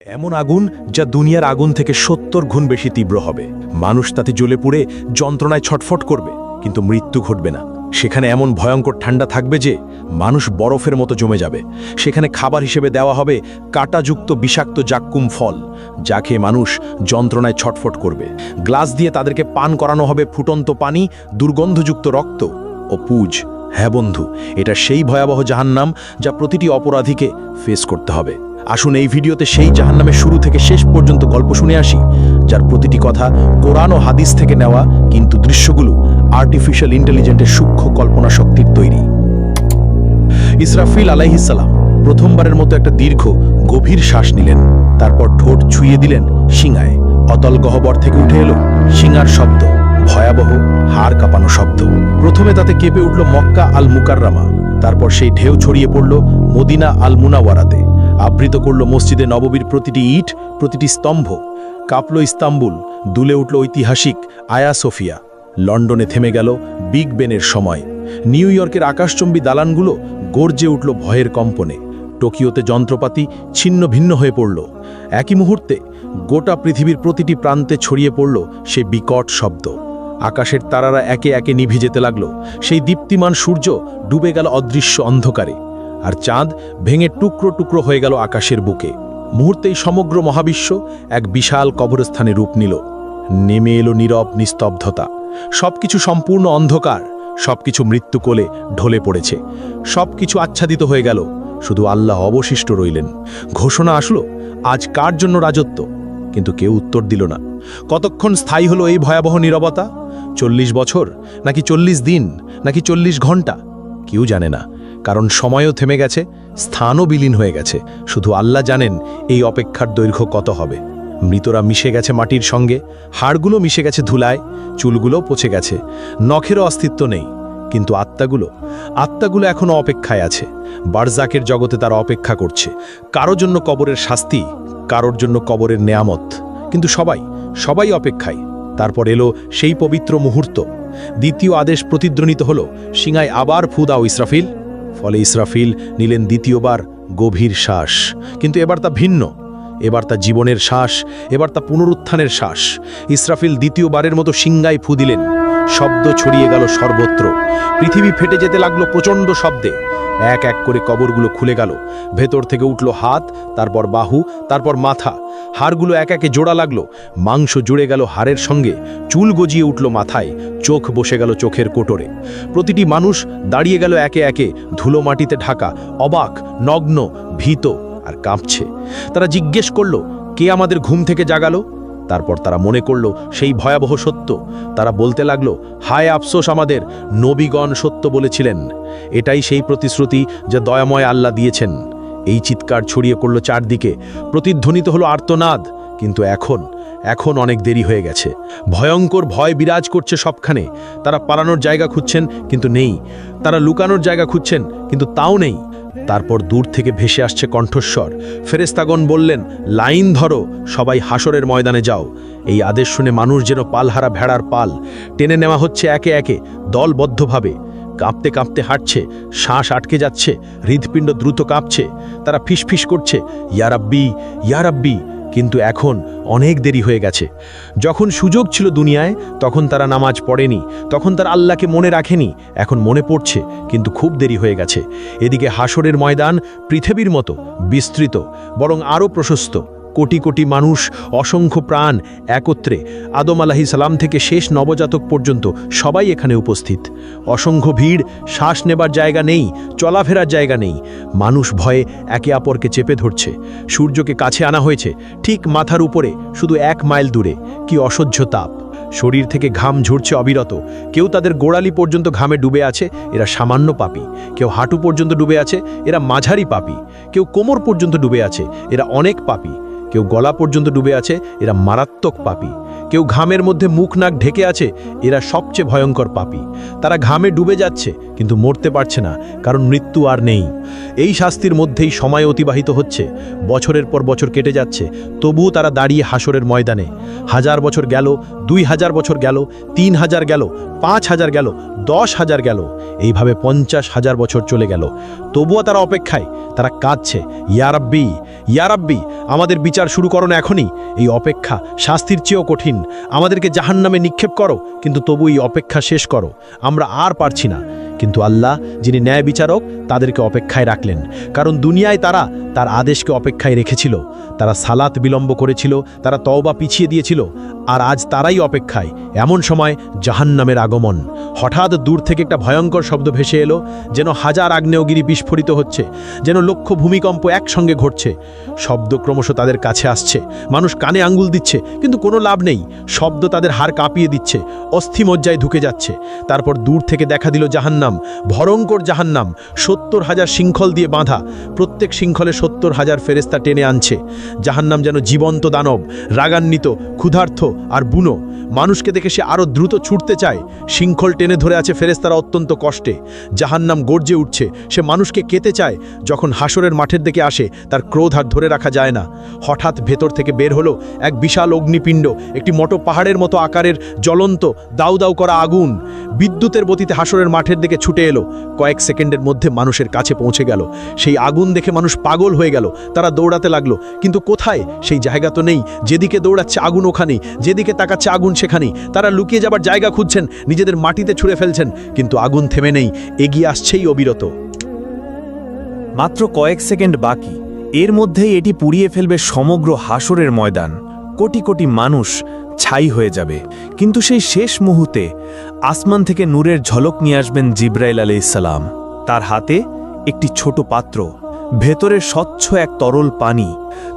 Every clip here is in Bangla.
এমন আগুন যা দুনিয়ার আগুন থেকে ৭০ গুণ বেশি তীব্র হবে। মানুষ তাতে জ্বলে পুড়ে যন্ত্রণায় ছটফট করবে, কিন্তু মৃত্যু ঘটবে না। সেখানে এমন ভয়ঙ্কর ঠান্ডা থাকবে যে মানুষ বরফের মতো জমে যাবে। সেখানে খাবার হিসেবে দেওয়া হবে কাঁটাযুক্ত বিষাক্ত জাক্কুম ফল, যা খেয়ে মানুষ যন্ত্রণায় ছটফট করবে। গ্লাস দিয়ে তাদেরকে পান করানো হবে ফুটন্ত পানি, দুর্গন্ধযুক্ত রক্ত ও পুজ। হ্যাঁ বন্ধু, এটা সেই ভয়াবহ জাহান্নাম যা প্রতিটি অপরাধীকে ফেস করতে হবে। আসুন এই ভিডিওতে সেই জাহান্নামের শুরু থেকে শেষ পর্যন্ত গল্প শুনে আসি, যার প্রতিটি কথা কোরআন ও হাদিস থেকে নেওয়া, কিন্তু দৃশ্যগুলো আর্টিফিশিয়াল ইন্টেলিজেন্সের সূক্ষ্ম কল্পনা শক্তির তৈরি। ইসরাফিল আলাইহিস সালাম প্রথমবারের মতো একটা দীর্ঘ গভীর শ্বাস নিলেন, তারপর ঠোঁট ছুঁয়ে দিলেন শিঙায়। অতল গহ্বর থেকে উঠে এলো শিঙার শব্দ, ভয়াবহ হাড় কাঁপানো শব্দ। প্রথমে তাতে কেঁপে উঠল মক্কা আল মুকাররামা, তারপর সেই ঢেউ ছড়িয়ে পড়ল মদিনা আল মুনাওয়ারাতে, আবৃত করল মসজিদে নববীর প্রতিটি ইট, প্রতিটি স্তম্ভ। কাঁপল ইস্তাম্বুল, দুলে উঠল ঐতিহাসিক আয়া সোফিয়া। লন্ডনে থেমে গেল বিগ বেনের সময়। নিউ ইয়র্কের আকাশচম্বী দালানগুলো গর্জে উঠল ভয়ের কম্পনে। টোকিওতে যন্ত্রপাতি ছিন্ন ভিন্ন হয়ে পড়ল। একই মুহূর্তে গোটা পৃথিবীর প্রতিটি প্রান্তে ছড়িয়ে পড়ল সেই বিকট শব্দ। আকাশের তারারা একে একে নিভে যেতে লাগল। সেই দীপ্তিমান সূর্য ডুবে গেল অদৃশ্য অন্ধকারে, আর চাঁদ ভেঙে টুকরো টুকরো হয়ে গেল আকাশের বুকে। মুহূর্তেই সমগ্র মহাবিশ্ব এক বিশাল কবরস্থানে রূপ নিল। নেমে এলো নীরব নিস্তব্ধতা। সবকিছু সম্পূর্ণ অন্ধকার, সবকিছু মৃত্যু কোলে ঢলে পড়েছে। সবকিছু আচ্ছাদিত হয়ে গেল, শুধু আল্লাহ অবশিষ্ট রইলেন। ঘোষণা আসলো, আজ কার জন্য রাজত্ব? কিন্তু কেউ উত্তর দিল না। কতক্ষণ স্থায়ী হলো এই ভয়াবহ নীরবতা? ৪০ বছর, নাকি ৪০ দিন, নাকি ৪০ ঘন্টা? কেউ জানে না, কারণ সময়ও থেমে গেছে, স্থানও বিলীন হয়ে গেছে। শুধু আল্লাহ জানেন এই অপেক্ষার দৈর্ঘ্য কত হবে। মৃতরা মিশে গেছে মাটির সঙ্গে, হাড়গুলো মিশে গেছে ধুলায়, চুলগুলো পচে গেছে, নখেরও অস্তিত্ব নেই। কিন্তু আত্মাগুলো এখনও অপেক্ষায় আছে। বারজাকের জগতে তারা অপেক্ষা করছে, কারোর জন্য কবরের শাস্তি, কারোর জন্য কবরের নেয়ামত। কিন্তু সবাই অপেক্ষায়। তারপর এলো সেই পবিত্র মুহূর্ত। দ্বিতীয় আদেশ প্রতিধ্বনিত হলো, শিঙায় আবার ফু দাও ইসরাফিল। ফলে ইসরাফিল নিলেন দ্বিতীয়বার গভীর শ্বাস। কিন্তু এবার তা ভিন্ন, এবার তা জীবনের শ্বাস, এবার তা পুনরুত্থানের শ্বাস। ইসরাফিল দ্বিতীয়বারের মতো শিঙায় ফু দিলেন। শব্দ ছড়িয়ে গেল সর্বত্র। পৃথিবী ফেটে যেতে লাগলো প্রচণ্ড শব্দে। এক এক করে কবরগুলো খুলে গেল। ভেতর থেকে উঠল হাত, তারপর বাহু, তারপর মাথা। হাড়গুলো এক একে জোড়া লাগলো। মাংস জুড়ে গেল হাড়ের সঙ্গে, চুল গজিয়ে উঠল মাথায়, চোখ বসে গেল চোখের কোটরে। প্রতিটি মানুষ দাঁড়িয়ে গেল একে একে, ধুলো মাটিতে ঢাকা, অবাক, নগ্ন, ভীত আর কাঁপছে। তারা জিজ্ঞেস করল, কে আমাদের ঘুম থেকে জাগালো? তারপর তারা মনে করল সেই ভয়াবহ সত্য। তারা বলতে লাগলো, হায় আফসোস আমাদের, নবীগণ সত্য বলেছিলেন। এটাই সেই প্রতিশ্রুতি যা দয়াময় আল্লাহ দিয়েছেন। এই চিৎকার ছড়িয়ে পড়ল চারদিকে, প্রতিধ্বনিত হলো আর্তনাদ। কিন্তু এখন অনেক দেরি হয়ে গেছে। ভয়ঙ্কর ভয় বিরাজ করছে সবখানে। তারা পালানোর জায়গা খুঁজছেন, কিন্তু নেই। তারা লুকানোর জায়গা খুঁজছেন, কিন্তু তাও নেই। তারপর দূর থেকে ভেসে আসছে কণ্ঠস্বর। ফেরেশতাগণ বললেন, লাইন ধরো, সবাই হাসরের ময়দানে যাও। এই আদেশ শুনে মানুষ যেন পালহারা ভেড়ার পাল টেনে নেওয়া হচ্ছে একে একে, দলবদ্ধভাবে। কাঁপতে কাঁপতে হাঁটছে, শ্বাস আটকে যাচ্ছে, হৃৎপিণ্ড দ্রুত কাঁপছে। তারা ফিসফিস করছে, ইয়া রাব্বি, ইয়া রাব্বি। কিন্তু এখন অনেক দেরি হয়ে গেছে। যখন সুযোগ ছিল দুনিয়ায়, তখন তারা নামাজ পড়েনি, তখন তারা আল্লাহকে মনে রাখেনি। এখন মনে পড়ছে, কিন্তু খুব দেরি হয়ে গেছে। এদিকে হাসরের ময়দান পৃথিবীর মতো বিস্তৃত, বরং আরও প্রশস্ত। কোটি কোটি মানুষ, অসংখ্য প্রাণ একত্রে। আদম আলাইহিস সালাম থেকে শেষ নবজাতক পর্যন্ত সবাই এখানে উপস্থিত। অসংখ্য ভিড়, শ্বাস নেবার জায়গা নেই, চলাফেরার জায়গা নেই। মানুষ ভয়ে একে অপরকে চেপে ধরছে। সূর্যকে কাছে আনা হয়েছে, ঠিক মাথার উপরে, শুধু 1 মাইল দূরে। কি অসহ্য তাপ! শরীর থেকে ঘাম ঝরছে অবিরত। কেউ তাদের গোড়ালি পর্যন্ত ঘামে ডুবে আছে, এরা সামান্য পাপী। কেউ হাঁটু পর্যন্ত ডুবে আছে, এরা মাঝারি পাপী। কেউ কোমর পর্যন্ত ডুবে আছে, এরা অনেক পাপী। কেউ গলা পর্যন্ত ডুবে আছে, এরা মারাত্মক পাপী। কেউ ঘামের মধ্যে মুখ নাক ঢেকে আছে, এরা সবচেয়ে ভয়ঙ্কর পাপী। তারা ঘামে ডুবে যাচ্ছে, কিন্তু মরতে পারছে না, কারণ মৃত্যু আর নেই। এই শাস্তির মধ্যেই সময় অতিবাহিত হচ্ছে। বছরের পর বছর কেটে যাচ্ছে, তবুও তারা দাঁড়িয়ে হাসরের ময়দানে। 1000 বছর গেল, 2000 বছর গেল, 3000 গেল, 5000 গেল, 10,000 গেল। এইভাবে 50,000 বছর চলে গেল। তবুও তারা অপেক্ষায়। তারা কাঁদছে, ইয়া রাব্বি, ইয়া রাব্বি, আমাদের বিচার শুরু করো না এখনই। এই অপেক্ষা শাস্তির চেয়েও কঠিন। আমাদেরকে জাহান্নামে নিক্ষেপ করো, কিন্তু তবু এই অপেক্ষা শেষ করো। আমরা আর পারছি না। কিন্তু আল্লাহ, যিনি ন্যায় বিচারক, তাদেরকে অপেক্ষায় রাখলেন, কারণ দুনিয়ায় তারা তার আদেশকে অপেক্ষায় রেখেছিল। তারা সালাত বিলম্ব করেছিল, তারা তওবা পিছিয়ে দিয়েছিল, আর আজ তারাই অপেক্ষায়। এমন সময় জাহান্নামের আগমন। হঠাৎ দূর থেকে একটা ভয়ঙ্কর শব্দ ভেসে এলো, যেন হাজার আগ্নেয়গিরি বিস্ফোরিত হচ্ছে, যেন লক্ষ ভূমিকম্প একসঙ্গে ঘটছে। শব্দ ক্রমশ তাদের কাছে আসছে। মানুষ কানে আঙ্গুল দিচ্ছে, কিন্তু কোনো লাভ নেই। শব্দ তাদের হাড় কাঁপিয়ে দিচ্ছে, অস্থিমজ্জায় ঢুকে যাচ্ছে। তারপর দূর থেকে দেখা দিল জাহান্নাম, ভয়ঙ্কর জাহান্নাম, 70,000 শৃঙ্খল দিয়ে বাঁধা। প্রত্যেক শৃঙ্খলে 70,000 ফেরেস্তা টেনে আনছে। জাহান্নাম যেন জীবন্ত দানব, রাগান্বিত, ক্ষুধার্ত আর বুনো। মানুষকে দেখে সে আরও দ্রুত ছুটতে চায়। শৃঙ্খল টেনে ধরে আছে ফেরেস্তারা অত্যন্ত কষ্টে। জাহান্নাম গর্জে উঠছে, সে মানুষকে কেতে চায়। যখন হাসরের মাঠের দিকে আসে, তার ক্রোধ আর ধরে রাখা যায় না। হঠাৎ ভেতর থেকে বের হলো এক বিশাল অগ্নিপিণ্ড, একটি মোটো পাহাড়ের মতো আকারের জ্বলন্ত দাউ দাউ করা আগুন। বিদ্যুতের গতিতে হাসরের মাঠের দিকে ছুটে এলো। কয়েক সেকেন্ডের মধ্যে মানুষের কাছে পৌঁছে গেল। সেই আগুন দেখে মানুষ পাগল হয়ে গেল। তারা দৌড়াতে লাগলো, কিন্তু কোথায়? সেই জায়গা তো নেই। যেদিকে দৌড়াচ্ছে আগুন ওখানেই, যেদিকে তাকাচ্ছে আগুন সেখানেই। তারা লুকিয়ে যাবার জায়গা খুঁজছেন, নিজেদের মাটিতে ছুঁড়ে ফেলছেন, কিন্তু আগুন থেমে নেই, এগিয়ে আসছেই অবিরত। মাত্র কয়েক সেকেন্ড বাকি, এর মধ্যেই এটি পুড়িয়ে ফেলবে সমগ্র হাসরের ময়দান। কোটি কোটি মানুষ ছাই হয়ে যাবে। কিন্তু সেই শেষ মুহূর্তে আসমান থেকে নূরের ঝলক নিয়ে আসবেন জিব্রাইল আলাইহিসসালাম। তার হাতে একটি ছোট পাত্র, ভেতরে স্বচ্ছ এক তরল পানি।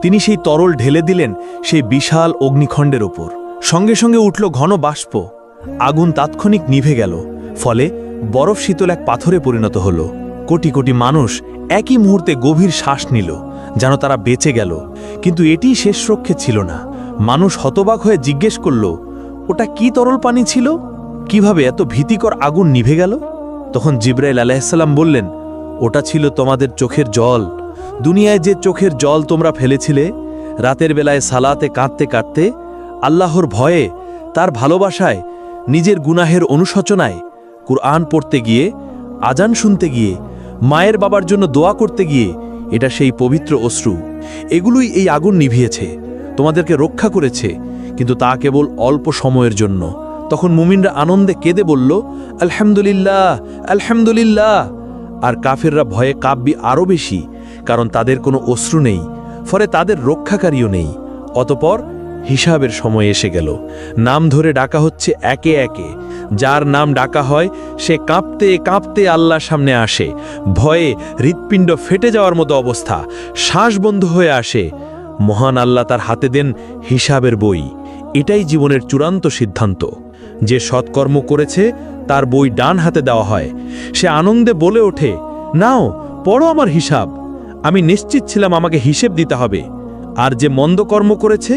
তিনি সেই তরল ঢেলে দিলেন সেই বিশাল অগ্নিখণ্ডের ওপর। সঙ্গে সঙ্গে উঠল ঘন বাষ্প। আগুন তাৎক্ষণিক নিভে গেল, ফলে বরফ শীতল এক পাথরে পরিণত হল। কোটি কোটি মানুষ একই মুহূর্তে গভীর শ্বাস নিল, যেন তারা বেঁচে গেল। কিন্তু এটি শেষ রক্ষে ছিল না। মানুষ হতবাক হয়ে জিজ্ঞেস করল, ওটা কি তরল পানি ছিল? কিভাবে এত ভীতিকর আগুন নিভে গেল? তখন জিব্রাইল আলাইহিসসালাম বললেন, ওটা ছিল তোমাদের চোখের জল। দুনিয়ায় যে চোখের জল তোমরা ফেলেছিলে, রাতের বেলায় সালাতে কাঁদতে কাঁদতে, আল্লাহর ভয়ে, তার ভালোবাসায়, নিজের গুনাহের অনুশোচনায়, কুরআন পড়তে গিয়ে, আজান শুনতে গিয়ে, মায়ের বাবার জন্য দোয়া করতে গিয়ে, এটা সেই পবিত্র অশ্রু। এগুলোই এই আগুন নিভিয়েছে, তোমাদেরকে রক্ষা করেছে, কিন্তু তা কেবল অল্প সময়ের জন্য। তখন মুমিনরা আনন্দে কেঁদে বলল, আলহামদুলিল্লাহ, আলহামদুলিল্লাহ। আর কাফেররা ভয়ে কাঁপবে আরও বেশি, কারণ তাদের কোনো অশ্রু নেই, ফলে তাদের রক্ষাকারীও নেই। অতপর হিসাবের সময় এসে গেল। নাম ধরে ডাকা হচ্ছে একে একে। যার নাম ডাকা হয় সে কাঁপতে কাঁপতে আল্লাহর সামনে আসে। ভয়ে হৃৎপিণ্ড ফেটে যাওয়ার মতো অবস্থা, শ্বাস বন্ধ হয়ে আসে। মহান আল্লাহ তার হাতে দেন হিসাবের বই। এটাই জীবনের চূড়ান্ত সিদ্ধান্ত। যে সৎকর্ম করেছে তার বই ডান হাতে দেওয়া হয়। সে আনন্দে বলে ওঠে, নাও পড়ো আমার হিসাব। আমি নিশ্চিত ছিলাম আমাকে হিসেব দিতে হবে। আর যে মন্দ কর্ম করেছে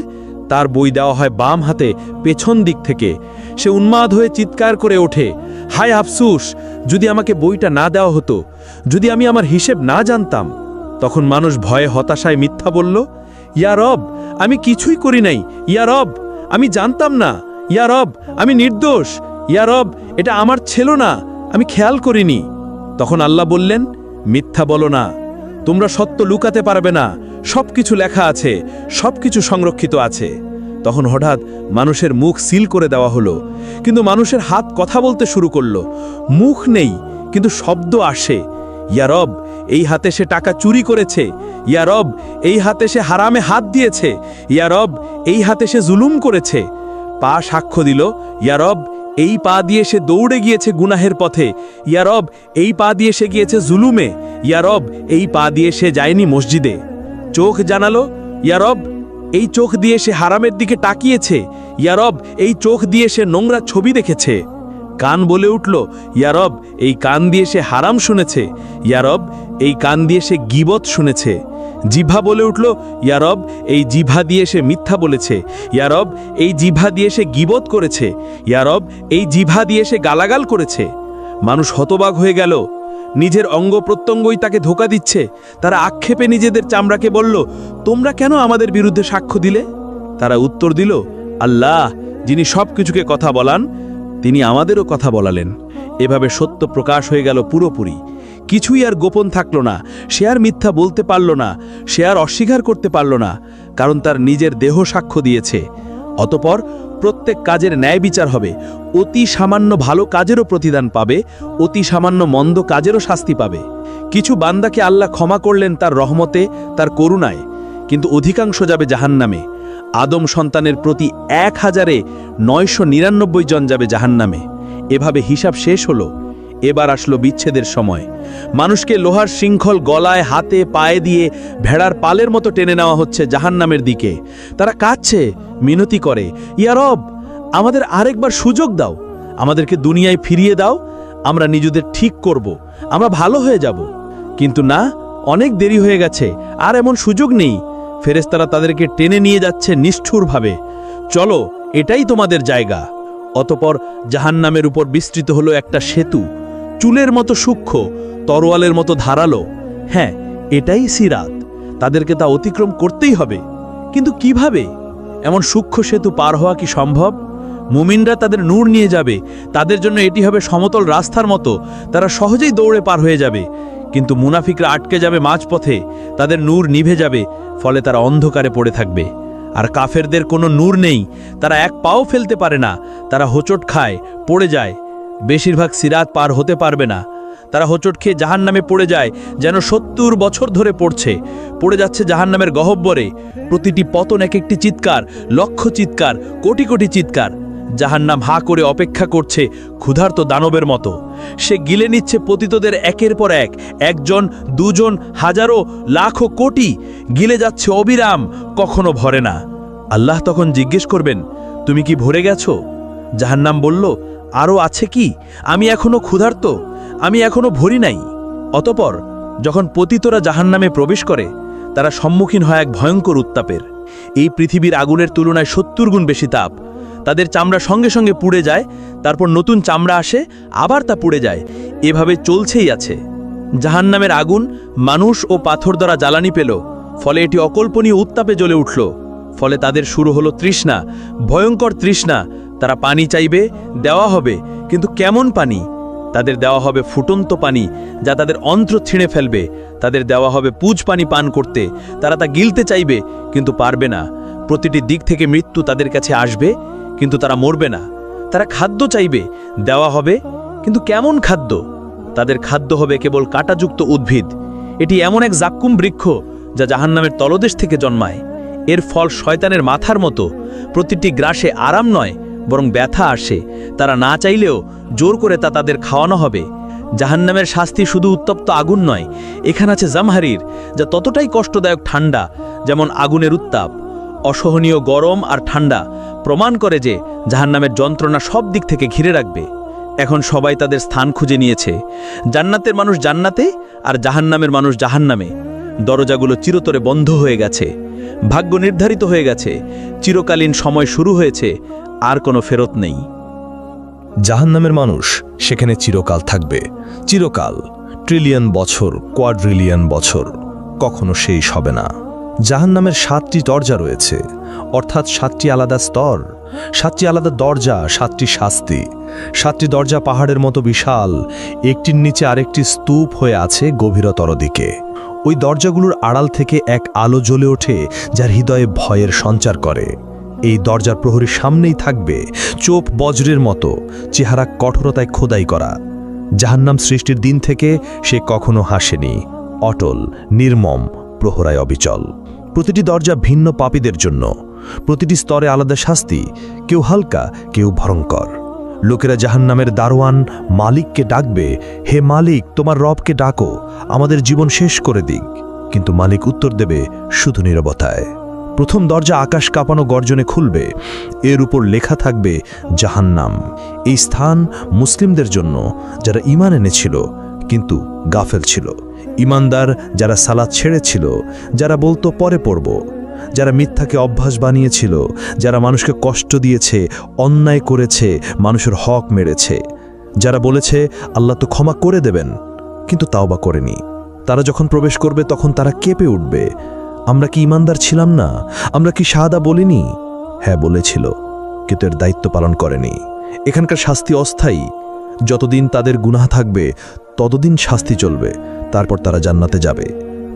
তার বই দেওয়া হয় বাম হাতে, পেছন দিক থেকে। সে উন্মাদ হয়ে চিৎকার করে ওঠে, হায় আফসুস, যদি আমাকে বইটা না দেওয়া হতো, যদি আমি আমার হিসেব না জানতাম। তখন মানুষ ভয়ে হতাশায় মিথ্যা বলল, ইয়া রব, আমি কিছুই করি নাই। ইয়া রব, আমি জানতাম না। ইয়া রব, আমি নির্দোষ। ইয়া রব, এটা আমার ছিল না, আমি খেয়াল করিনি। তখন আল্লাহ বললেন, মিথ্যা বলো না, তোমরা সত্য লুকাতে পারবে না। সবকিছু লেখা আছে, সবকিছু সংরক্ষিত আছে। তখন হঠাৎ মানুষের মুখ সিল করে দেওয়া হলো, কিন্তু মানুষের হাত কথা বলতে শুরু করলো। মুখ নেই, কিন্তু শব্দ আসে। ইয়া রব, এই হাতে সে টাকা চুরি করেছে। ইয়া রব, এই হাতে সে হারামে হাত দিয়েছে। ইয়া রব, এই হাতে সে জুলুম করেছে। পা সাক্ষ্য দিল, ইয়া রব, এই পা দিয়ে সে দৌড়ে গিয়েছে গুনাহের পথে। ইয়া রব, এই পা দিয়ে সে গিয়েছে জুলুমে। ইয়া রব, এই পা দিয়ে সে যায়নি মসজিদে। চোখ জানালো, ইয়া রব, এই চোখ দিয়ে সে হারামের দিকে তাকিয়েছে। ইয়া রব, এই চোখ দিয়ে সে নোংরা ছবি দেখেছে। কান বলে উঠল, ইয়া রব, এই কান দিয়ে সে হারাম শুনেছে। ইয়া রব, এই কান দিয়ে সে গীবত শুনেছে। জিভা বলে উঠল, ইয়া রব, এই জিভা দিয়ে সে মিথ্যা বলেছে। ইয়া রব, এই জিভা দিয়ে সে গীবত করেছে। ইয়া রব, এই জিভা দিয়ে সে গালাগাল করেছে। মানুষ হতবাক হয়ে গেল। নিজের অঙ্গ প্রত্যঙ্গই তাকে ধোঁকা দিচ্ছে। তারা আক্ষেপে নিজেদের চামড়াকে বলল, তোমরা কেন আমাদের বিরুদ্ধে সাক্ষ্য দিলে? তারা উত্তর দিল, আল্লাহ, যিনি সব কিছুকে কথা বলান, তিনি আমাদেরও কথা বলালেন। এভাবে সত্য প্রকাশ হয়ে গেল পুরোপুরি। কিছুই আর গোপন থাকলো না, সে আর মিথ্যা বলতে পারল না, সে আর অস্বীকার করতে পারল না, কারণ তার নিজের দেহ সাক্ষ্য দিয়েছে। অতপর প্রত্যেক কাজের ন্যায় বিচার হবে, অতি সামান্য ভালো কাজেরও প্রতিদান পাবে, অতি সামান্য মন্দ কাজেরও শাস্তি পাবে। কিছু বান্দাকে আল্লাহ ক্ষমা করলেন তার রহমতে, তার করুণায়, কিন্তু অধিকাংশ যাবে জাহান্নামে। আদম সন্তানের প্রতি ১,৯৯৯ জন যাবে জাহান্নামে। এভাবে হিসাব শেষ হলো। এবার আসলো বিচ্ছেদের সময়। মানুষকে লোহার শৃঙ্খল গলায়, হাতে, পায়ে দিয়ে ভেড়ার পালের মতো টেনে নেওয়া হচ্ছে জাহান্নামের দিকে। তারা কাঁদছে, মিনতি করে, ইয়া রব, আমাদের আরেকবার সুযোগ দাও, আমাদেরকে দুনিয়ায় ফিরিয়ে দাও, আমরা নিজেদের ঠিক করব, আমরা ভালো হয়ে যাব। কিন্তু না, অনেক দেরি হয়ে গেছে, আর এমন সুযোগ নেই। ফেরেশতারা তাদেরকে টেনে নিয়ে যাচ্ছে নিষ্ঠুরভাবে। চলো, এটাই তোমাদের জায়গা। অতপর জাহান্নামের উপর বিস্তৃত হলো একটা সেতু, চুলের মতো সূক্ষ্ম, তরোয়ালের মতো ধারালো। হ্যাঁ, এটাই সিরাত। তাদেরকে তা অতিক্রম করতেই হবে। কিন্তু কিভাবে? এমন সূক্ষ্ম সেতু পার হওয়া কি সম্ভব? মুমিনরা তাদের নূর নিয়ে যাবে, তাদের জন্য এটি হবে সমতল রাস্তার মতো, তারা সহজেই দৌড়ে পার হয়ে যাবে। কিন্তু মুনাফিকরা আটকে যাবে মাঝপথে, তাদের নূর নিভে যাবে, ফলে তারা অন্ধকারে পড়ে থাকবে। আর কাফেরদের কোনো নূর নেই, তারা এক পাও ফেলতে পারে না, তারা হোঁচট খায়, পড়ে যায়। বেশিরভাগ সিরাত পার হতে পারবে না। তারা হোঁচট খেয়ে জাহান্নামে পড়ে যায়, যেন ৭০ বছর ধরে পড়ে যাচ্ছে জাহান্নামের গহ্বরে। প্রতিটি পতন এক একটি চিৎকার, লক্ষ চিৎকার, কোটি কোটি চিৎকার। জাহান্নাম হা করে অপেক্ষা করছে ক্ষুধার্ত দানবের মতো। সে গিলে নিচ্ছে পতিতদের একের পর এক, একজন, দুজন, হাজারো, লাখো, কোটি, গিলে যাচ্ছে অবিরাম, কখনো ভরে না। আল্লাহ তখন জিজ্ঞেস করবেন, তুমি কি ভরে গেছো? জাহান্নাম বলল, আরও আছে কি? আমি এখনো ক্ষুধার্ত, আমি এখনো ভরি নাই। অতপর যখন পতিতরা জাহান্নামে প্রবেশ করে, তারা সম্মুখীন হয় এক ভয়ঙ্কর উত্তাপের। এই পৃথিবীর আগুনের তুলনায় ৭০ গুণ বেশি তাপ। তাদের চামড়া সঙ্গে সঙ্গে পুড়ে যায়, তারপর নতুন চামড়া আসে, আবার তা পুড়ে যায়। এভাবে চলছেই আছে। জাহান্নামের আগুন মানুষ ও পাথর দ্বারা জ্বালানি পেল, ফলে এটি অকল্পনীয় উত্তাপে জ্বলে উঠল। ফলে তাদের শুরু হলো তৃষ্ণা, ভয়ঙ্কর তৃষ্ণা। তারা পানি চাইবে, দেওয়া হবে, কিন্তু কেমন পানি? তাদের দেওয়া হবে ফুটন্ত পানি, যা তাদের অন্ত্র ছিঁড়ে ফেলবে। তাদের দেওয়া হবে পুজ পানি পান করতে, তারা তা গিলতে চাইবে, কিন্তু পারবে না। প্রতিটি দিক থেকে মৃত্যু তাদের কাছে আসবে, কিন্তু তারা মরবে না। তারা খাদ্য চাইবে, দেওয়া হবে, কিন্তু কেমন খাদ্য? তাদের খাদ্য হবে কেবল কাঁটাযুক্ত উদ্ভিদ। এটি এমন এক জাক্কুম বৃক্ষ, যা জাহান্নামের তলদেশ থেকে জন্মায়। এর ফল শয়তানের মাথার মতো। প্রতিটি গ্রাসে আরাম নয়, বরং ব্যথা আসে। তারা না চাইলেও জোর করে তা তাদের খাওয়ানো হবে। জাহান্নামের শাস্তি শুধু উত্তপ্ত আগুন নয়, এখানে আছে জামহারির, যা ততটাই কষ্টদায়ক ঠান্ডা যেমন আগুনের উত্তাপ। অসহনীয় গরম আর ঠান্ডা প্রমাণ করে যে জাহান্নামের যন্ত্রণা সব দিক থেকে ঘিরে রাখবে। এখন সবাই তাদের স্থান খুঁজে নিয়েছে। জান্নাতের মানুষ জান্নাতে, আর জাহান্নামের মানুষ জাহান্নামে। দরজাগুলো চিরতরে বন্ধ হয়ে গেছে, ভাগ্য নির্ধারিত হয়ে গেছে, চিরকালীন সময় শুরু হয়েছে, আর কোনো ফেরত নেই। জাহান্নামের মানুষ সেখানে চিরকাল থাকবে। চিরকাল, ট্রিলিয়ন বছর, কোয়াড্রিলিয়ন বছর, কখনো শেষ হবে না। জাহান্নামের ৭টি দরজা রয়েছে, অর্থাৎ ৭টি আলাদা স্তর, ৭টি আলাদা দরজা, ৭টি শাস্তি। ৭টি দরজা পাহাড়ের মতো বিশাল, একটির নিচে আরেকটি স্তূপ হয়ে আছে গভীরতর দিকে। ওই দরজাগুলোর আড়াল থেকে এক আলো জ্বলে ওঠে, যার হৃদয়ে ভয়ের সঞ্চার করে। এই দরজার প্রহরীর সামনেই থাকবে চোপ বজ্রের মতো, চেহারা কঠোরতায় খোদাই করা। জাহান্নাম সৃষ্টির দিন থেকে সে কখনো হাসেনি, অটল, নির্মম, প্রহরায় অবিচল। প্রতিটি দরজা ভিন্ন পাপীদের জন্য, প্রতিটি স্তরে আলাদা শাস্তি, কেউ হালকা, কেউ ভয়ঙ্কর। লোকেরা জাহান্নামের দারোয়ান মালিককে ডাকবে, হে মালিক, তোমার রবকে ডাকো, আমাদের জীবন শেষ করে দিক। কিন্তু মালিক উত্তর দেবে শুধু নীরবতায়। প্রথম দরজা আকাশ কাঁপানো গর্জনে খুলবে, এর উপর লেখা থাকবে জাহান্নাম। এই স্থান মুসলিমদের জন্য, যারা ঈমান এনেছিল কিন্তু গাফেল ছিল, ঈমানদার যারা সালাত ছেড়েছিল, যারা বলতো পরে পড়ব, যারা মিথ্যাকে অভ্যাস বানিয়েছিল, যারা মানুষকে কষ্ট দিয়েছে, অন্যায় করেছে, মানুষের হক মেরেছে, যারা বলেছে আল্লাহ তো ক্ষমা করে দেবেন, কিন্তু তাওবা করেনি। তারা যখন প্রবেশ করবে তখন তারা কেঁপে উঠবে, আমরা কি ঈমানদার ছিলাম না? আমরা কি শাহাদা বলিনি? হ্যাঁ বলেছিল, কিন্তু এর দায়িত্ব পালন করেনি। এখানকার শাস্তি অস্থায়ী। যতদিন তাদের গুনাহ থাকবে ততদিন শাস্তি চলবে, তারপর তারা জান্নাতে যাবে।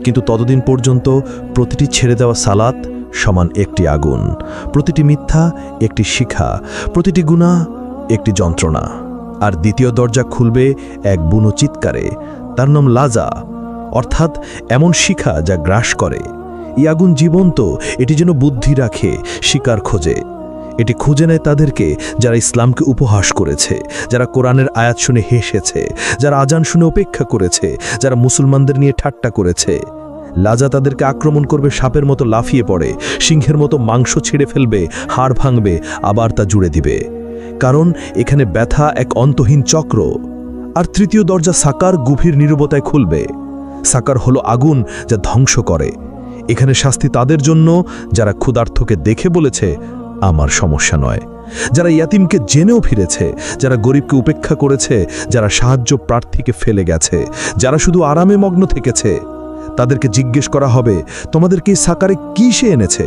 কিন্তু ততদিন পর্যন্ত প্রতিটি ছেড়ে দেওয়া সালাত সমান একটি আগুন, প্রতিটি মিথ্যা একটি শিখা, প্রতিটি গুনাহ একটি যন্ত্রণা। আর দ্বিতীয় দরজা খুলবে এক বুনো চিৎকারে, তার নাম লাজা, অর্থাৎ এমন শিখা যা গ্রাস করে। এই আগুন জীবন্ত, এটি যেন বুদ্ধি রাখে, শিকার খোঁজে। এটি খুঁজে নেয় তাদেরকে যারা ইসলামকে উপহাস করেছে, যারা কোরআনের আয়াত শুনে হেসেছে, যারা আজান শুনে উপেক্ষা করেছে, যারা মুসলমানদের নিয়ে ঠাট্টা করেছে। লাজা তাদেরকে আক্রমণ করবে, সাপের মতো লাফিয়ে পড়ে, সিংহের মতো মাংস ছিঁড়ে ফেলবে, হাড় ভাঙবে, আবার তা জুড়ে দিবে। কারণ এখানে ব্যথা এক অন্তহীন চক্র। আর তৃতীয় দরজা সাকার গভীর নীরবতায় খুলবে। সাকার হলো আগুন যা ধ্বংস করে। এখানে শাস্তি তাদের জন্য যারা ক্ষুধার্তকে দেখে বলেছে আমার সমস্যা নয়, যারা ইয়াতিমকে জেনেও ফিরেছে, যারা গরিবকে উপেক্ষা করেছে, যারা সাহায্য প্রার্থীকে ফেলে গেছে, যারা শুধু আরামে মগ্ন থেকেছে। তাদেরকে জিজ্ঞেস করা হবে, তোমাদেরকে এই সাকারে কি সে এনেছে?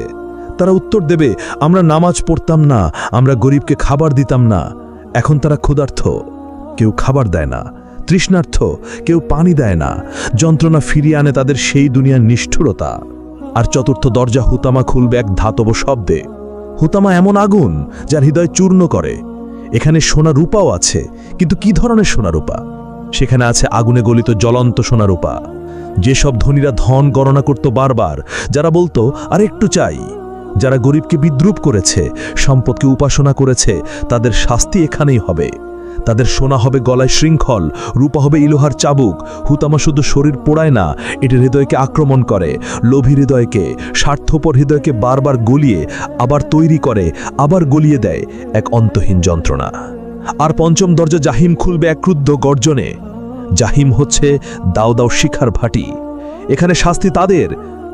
তারা উত্তর দেবে, আমরা নামাজ পড়তাম না, আমরা গরিবকে খাবার দিতাম না। এখন তারা ক্ষুধার্ত, কেউ খাবার দেয় না, তৃষ্ণার্থ, কেউ পানি দেয় না। যন্ত্রণা ফিরিয়ে আনে তাদের সেই দুনিয়ার নিষ্ঠুরতা। আর চতুর্থ দরজা হুতামা খুলবে এক ধাতব শব্দে। হুতামা এমন আগুন যার হৃদয় চূর্ণ করে। এখানে সোনা রূপাও আছে, কিন্তু কি ধরনের সোনা রূপা? সেখানে আছে আগুনে গলিত জ্বলন্ত সোনা রূপা। যেসব ধনীরা ধন গণনা করত বারবার, যারা বলতো আর একটু চাই, যারা গরিবকে বিদ্রুপ করেছে, সম্পদকে উপাসনা করেছে, তাদের শাস্তি এখানেই হবে। তাদের সোনা হবে গলায় শৃঙ্খল, রূপা হবে ইলোহার চাবুক। হুতামা শুধু শরীর পোড়ায় না, এটি হৃদয়কে আক্রমণ করে, লোভী হৃদয়কে, স্বার্থপর হৃদয়কে বারবার গলিয়ে আবার তৈরি করে, আবার গলিয়ে দেয় এক অন্তহীন যন্ত্রণা। আর পঞ্চম দরজা জাহিম খুলবে এক ক্রুদ্ধ গর্জনে। জাহিম হচ্ছে দাও দাও শিখার ভাটি। এখানে শাস্তি তাদের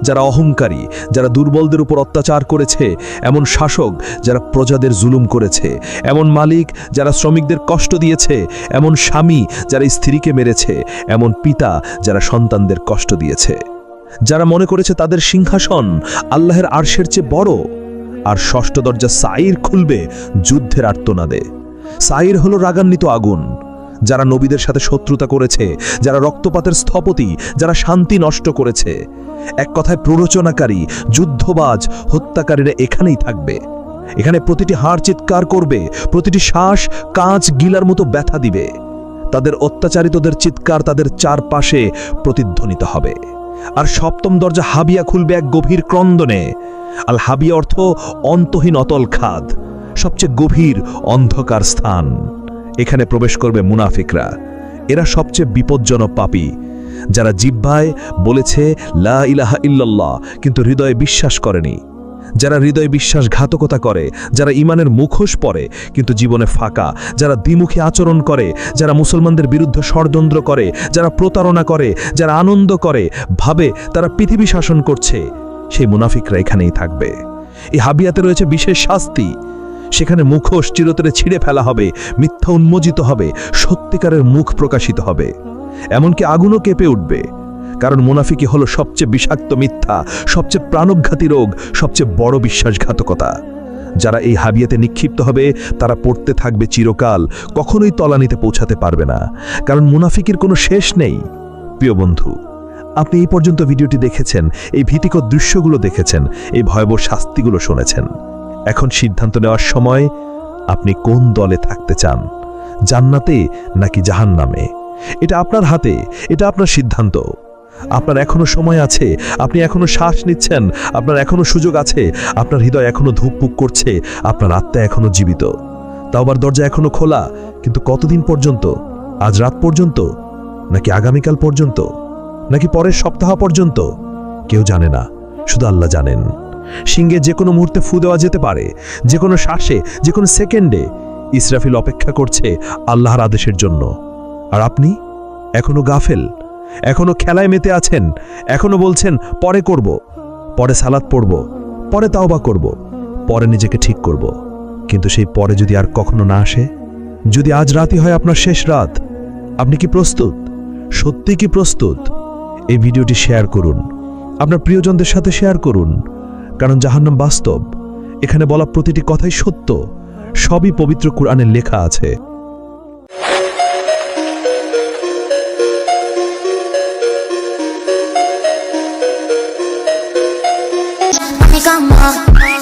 যারা অহংকারী, যারা দুর্বলদের উপর অত্যাচার করেছে, এমন শাসক যারা প্রজাদের জুলুম করেছে, এমন মালিক যারা শ্রমিকদের কষ্ট দিয়েছে, এমন স্বামী যারা স্ত্রীকে মেরেছে, এমন পিতা যারা সন্তানদের কষ্ট দিয়েছে, যারা মনে করেছে তাদের সিংহাসন আল্লাহর আরশের চেয়ে বড়। আর ষষ্ঠ দরজা সাইর খুলবে যুদ্ধের আর্তনাদে। সাইর হলো রাগান্বিত আগুন, যারা নবীদের সাথে শত্রুতা করেছে, যারা রক্তপাতের স্থপতি, যারা শান্তি নষ্ট করেছে। এক কথায় প্ররোচনাকারী, যুদ্ধবাজ, হত্যাকারীরা এখানেই থাকবে। এখানে প্রতিটি হাড় চিৎকার করবে, প্রতিটি শ্বাস কাঁচ গিলার মতো ব্যথা দিবে। তাদের অত্যাচারিতদের চিৎকার তাদের চারপাশে প্রতিধ্বনিত হবে। আর সপ্তম দরজা হাবিয়া খুলবে এক গভীর ক্রন্দনে। আল হাবিয়া অর্থ অন্তহীন অতল খাদ, সবচেয়ে গভীর অন্ধকার স্থান। এখানে প্রবেশ করবে মুনাফিকরা। এরা সবচেয়ে বিপজ্জনক পাপী, যারা জিহ্বায় বলেছে লা ইলাহা ইল্লাল্লাহ, কিন্তু হৃদয়ে বিশ্বাস করেনি। যারা হৃদয়ে বিশ্বাসঘাতকতা করে, যারা ঈমানের মুখোশ পরে কিন্তু জীবনে ফাঁকা, যারা দ্বিমুখী আচরণ করে, যারা মুসলমানদের বিরুদ্ধে ষড়যন্ত্র করে, যারা প্রতারণা করে, যারা আনন্দ করে, ভাবে তারা পৃথিবী শাসন করছে, সেই মুনাফিকরা এখানেই থাকবে। এই হাবিয়াতে রয়েছে বিশেষ শাস্তি। সেখানে মুখোশ চিরতরে ছিঁড়ে ফেলা হবে, মিথ্যা উন্মোচিত হবে, সত্যিকারের মুখ প্রকাশিত হবে, এমনকি আগুনও কেঁপে উঠবে। কারণ মুনাফিকি হলো সবচেয়ে বিষাক্ত মিথ্যা, সবচেয়ে প্রাণঘাতী রোগ, সবচেয়ে বড় বিশ্বাসঘাতকতা। যারা এই হাবিয়াতে নিক্ষিপ্ত হবে তারা পড়তে থাকবে চিরকাল, কখনোই তলানিতে পৌঁছাতে পারবে না, কারণ মুনাফিকির কোনো শেষ নেই। প্রিয় বন্ধু, আপনি এই পর্যন্ত ভিডিওটি দেখেছেন, এই ভীতিকর দৃশ্যগুলো দেখেছেন, এই ভয়াবহ শাস্তিগুলো শুনেছেন। এখন সিদ্ধান্ত নেওয়ার সময়, আপনি কোন দলে থাকতে চান, জান্নাতে নাকি জাহান্নামে? এটা আপনার হাতে, এটা আপনার সিদ্ধান্ত। আপনার এখনো সময় আছে, আপনি এখনো শ্বাস নিচ্ছেন, আপনার এখনো সুযোগ আছে, আপনার হৃদয় এখনো ধুকপুক করছে, আপনার আত্মা এখনো জীবিত। তাওবার দরজা এখনো খোলা, কিন্তু কতদিন পর্যন্ত? আজ রাত পর্যন্ত, নাকি আগামীকাল পর্যন্ত, নাকি পরের সপ্তাহ পর্যন্ত? কেউ জানে না, শুধু আল্লাহ জানেন। সিংহে যে কোনো মুহূর্তে ফু দেওয়া যেতে পারে, যে কোনো শ্বাসে, যে কোনো সেকেন্ডে। ইসরাফিল অপেক্ষা করছে আল্লাহর আদেশের জন্য। আর আপনি এখনো গাফেল, এখনো খেলায় মেতে আছেন, এখনো বলছেন পরে করব, পরে সালাত পড়ব, পরে তাওবা করব, পরে নিজেকে ঠিক করব। কিন্তু সেই পরে যদি আর কখনো না আসে, যদি আজ রাতই হয় আপনার শেষ রাত, আপনি কি প্রস্তুত? সত্যি কি প্রস্তুত? এই ভিডিওটি শেয়ার করুন, আপনার প্রিয়জনদের সাথে শেয়ার করুন, কারণ জাহান্নাম বাস্তব। এখানে বলা প্রতিটি কথাই সত্য, সবই পবিত্র কুরআনে লেখা আছে। mi cama.